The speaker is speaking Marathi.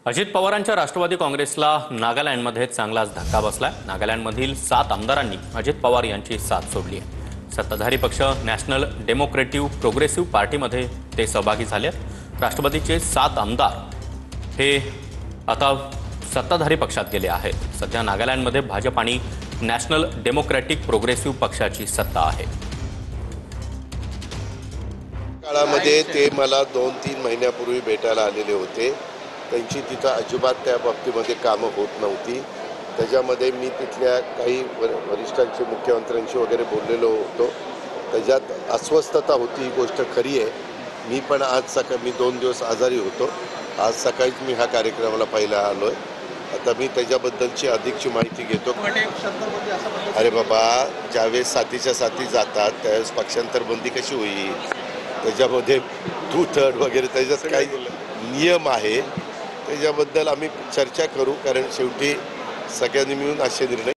अजित पवारांच्या राष्ट्रवादी काँग्रेसला नागालँडमध्ये चांगलाच धक्का बसलाय। नागालँडमधील 7 आमदारांनी अजित पवार यांची साथ सोडली आहे। सत्ताधारी पक्ष नॅशनल डेमोक्रेटिव्ह प्रोग्रेसिव्ह पार्टीमध्ये ते सहभागी झाले। राष्ट्रवादीचे 7 आमदार हे आता सत्ताधारी पक्षात गेले आहेत। सध्या नागालँडमध्ये भाजप आणि नॅशनल डेमोक्रेटिक प्रोग्रेसिव्ह पक्षाची सत्ता आहे। काळामध्ये ते मला 2-3 महिन्यापूर्वी भेटायला आलेले होते। त्यांची तिथं अजिबात त्या बाबतीमध्ये कामं होत नव्हती। त्याच्यामध्ये मी तिथल्या काही वरिष्ठांशी मुख्यमंत्र्यांशी वगैरे बोललेलो होतो। त्याच्यात अस्वस्थता होती, ही गोष्ट खरी आहे। मी पण आज सकाळी मी 2 दिवस आजारी होतो। आज सकाळीच मी ह्या कार्यक्रमाला पाहायला आलोय। आता मी त्याच्याबद्दलची अधिकची माहिती घेतो। अरे बाबा, ज्यावेळेस साथीच्या साथी जातात त्यावेळेस पक्षांतर बंदी कशी होईल? त्याच्यामध्ये 2/3 वगैरे त्याच्यात काही नियम आहे। त्याच्याबद्दल आम्ही चर्चा करू, कारण शेवटी सगळ्यांनी मिळून असे निर्णय